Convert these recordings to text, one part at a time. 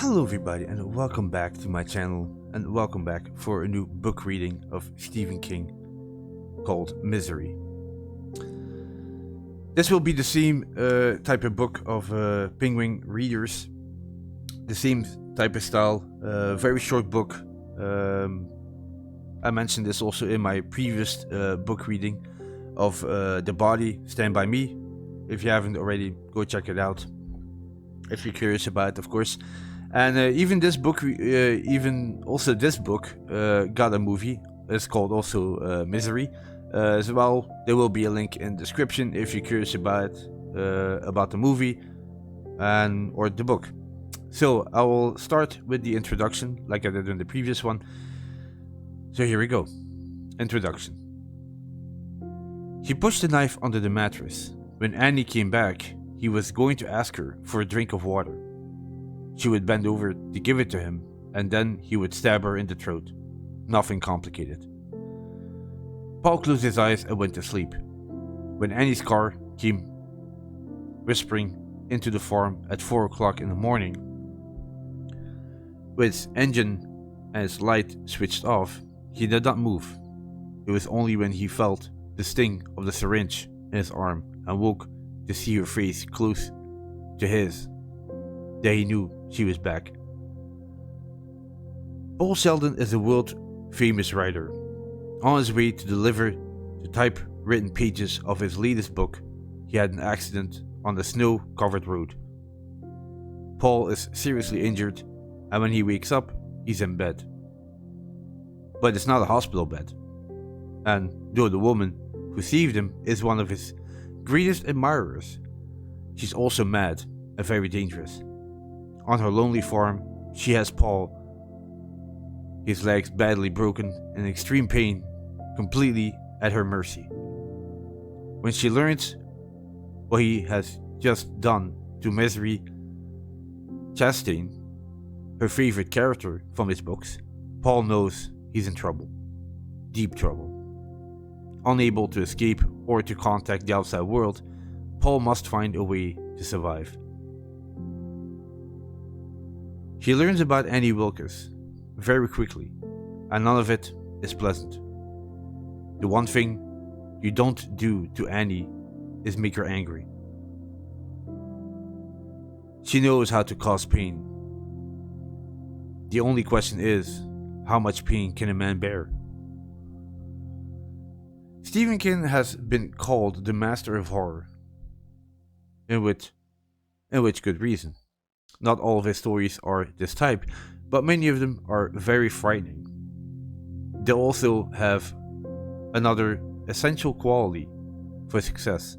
Hello everybody and welcome back to my channel and welcome back for a new book reading of Stephen King called Misery. This will be the same type of book of Penguin readers, the same type of style, very short book. I mentioned this also in my previous book reading of The Body, Stand By Me. If you haven't already, go check it out if you're curious about it, of course. And even this book, this book got a movie. It's called also Misery. As well, there will be a link in the description if you're curious about the movie and or the book. So I will start with the introduction, like I did in the previous one. So here we go. Introduction. He pushed the knife under the mattress. When Annie came back, he was going to ask her for a drink of water. She would bend over to give it to him, and then he would stab her in the throat. Nothing complicated. Paul closed his eyes and went to sleep. When Annie's car came whispering into the farm at 4 o'clock in the morning, with its engine and its light switched off, he did not move. It was only when he felt the sting of the syringe in his arm and woke to see her face close to his that he knew she was back. Paul Sheldon is a world-famous writer. On his way to deliver the typewritten pages of his latest book, he had an accident on the snow-covered road. Paul is seriously injured, and when he wakes up, he's in bed. But it's not a hospital bed. And though the woman who saved him is one of his greatest admirers, she's also mad and very dangerous. On her lonely farm, she has Paul, his legs badly broken and in extreme pain, completely at her mercy. When she learns what he has just done to Misery Chastain, her favorite character from his books, Paul knows he's in trouble. Deep trouble. Unable to escape or to contact the outside world, Paul must find a way to survive. He learns about Annie Wilkes very quickly, and none of it is pleasant. The one thing you don't do to Annie is make her angry. She knows how to cause pain. The only question is, how much pain can a man bear? Stephen King has been called the master of horror, in which good reason. Not all of his stories are this type, but many of them are very frightening. They also have another essential quality for success.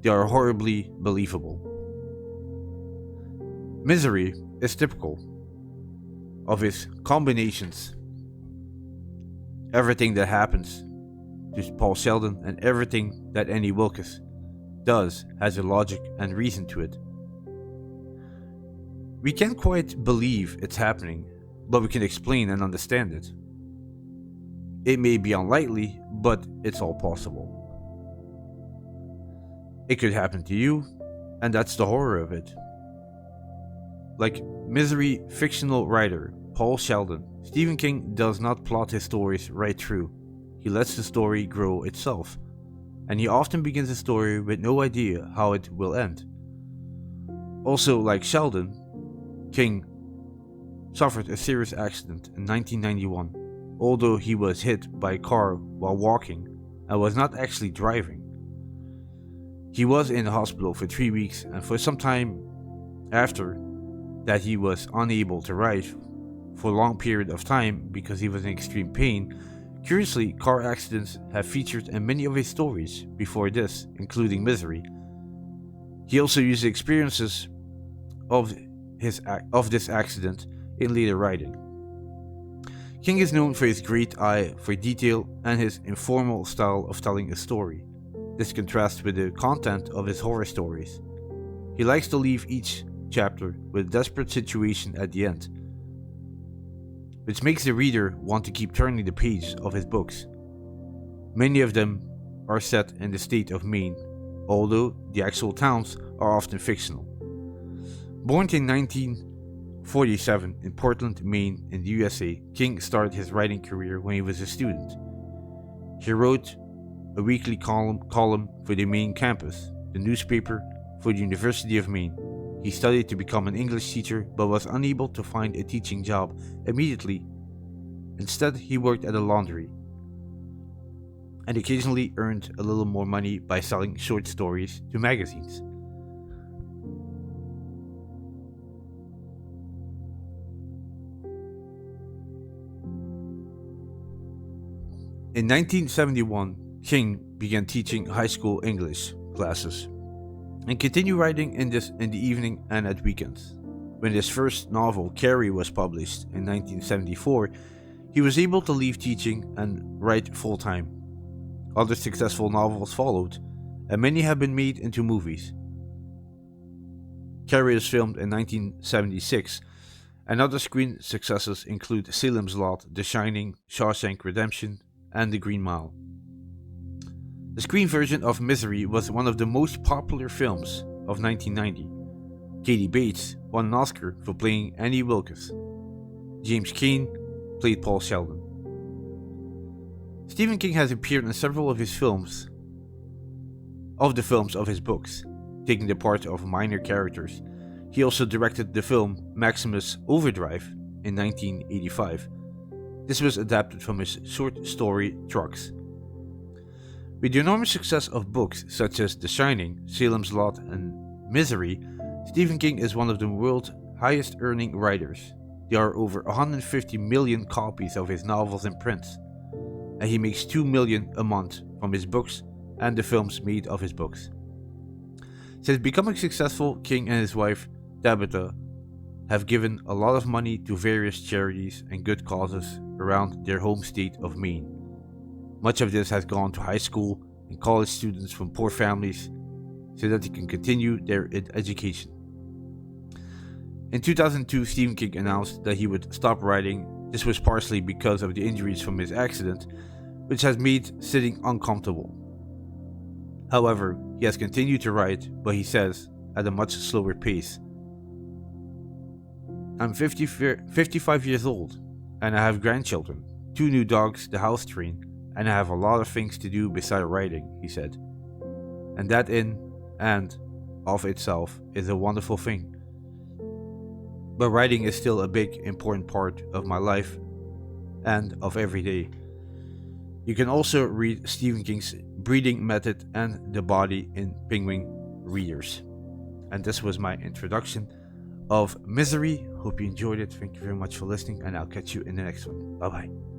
They are horribly believable. Misery is typical of his combinations. Everything that happens to Paul Sheldon and everything that Annie Wilkes does has a logic and reason to it. We can't quite believe it's happening, but we can explain and understand it. It may be unlikely, but it's all possible. It could happen to you, and that's the horror of it. Like Misery fictional writer Paul Sheldon, Stephen King does not plot his stories right through. He lets the story grow itself, and he often begins a story with no idea how it will end. Also, like Sheldon, King suffered a serious accident in 1991, although he was hit by a car while walking and was not actually driving. He was in the hospital for 3 weeks, and for some time after that he was unable to ride for a long period of time because he was in extreme pain. Curiously, car accidents have featured in many of his stories before this, including Misery. He also used the experiences of this accident in later writing. King is known for his great eye for detail and his informal style of telling a story. This contrasts with the content of his horror stories. He likes to leave each chapter with a desperate situation at the end, which makes the reader want to keep turning the page of his books. Many of them are set in the state of Maine, although the actual towns are often fictional. Born in 47 in Portland, Maine, in the USA, King started his writing career when he was a student. He wrote a weekly column for the Maine campus, the newspaper for the University of Maine. He studied to become an English teacher but was unable to find a teaching job immediately. Instead, he worked at a laundry and occasionally earned a little more money by selling short stories to magazines. In 1971, King began teaching high school English classes and continued writing in the evening and at weekends. When his first novel, Carrie, was published in 1974, he was able to leave teaching and write full-time. Other successful novels followed, and many have been made into movies. Carrie was filmed in 1976, and other screen successes include Salem's Lot, The Shining, Shawshank Redemption, and The Green Mile. The screen version of Misery was one of the most popular films of 1990. Katie Bates won an Oscar for playing Annie Wilkes. James Cain played Paul Sheldon. Stephen King has appeared in several of the films of his books, taking the part of minor characters. He also directed the film Maximus Overdrive in 1985. This was adapted from his short story Trucks. With the enormous success of books such as The Shining, Salem's Lot, and Misery, Stephen King is one of the world's highest earning writers. There are over 150 million copies of his novels in print, and he makes $2 million a month from his books and the films made of his books. Since becoming successful, King and his wife, Tabitha, have given a lot of money to various charities and good causes around their home state of Maine. Much of this has gone to high school and college students from poor families so that they can continue their education. In 2002, Stephen King announced that he would stop writing. This was partially because of the injuries from his accident, which has made sitting uncomfortable. However, he has continued to write, but he says, at a much slower pace. I'm 55 years old, and I have grandchildren, 2 new dogs, the house train, and I have a lot of things to do beside writing, he said. And that in and of itself is a wonderful thing. But writing is still a big, important part of my life and of every day. You can also read Stephen King's Breathing Method and The Body in Penguin Readers. And this was my introduction of Misery. Hope you enjoyed it. Thank you very much for listening, and I'll catch you in the next one. Bye bye.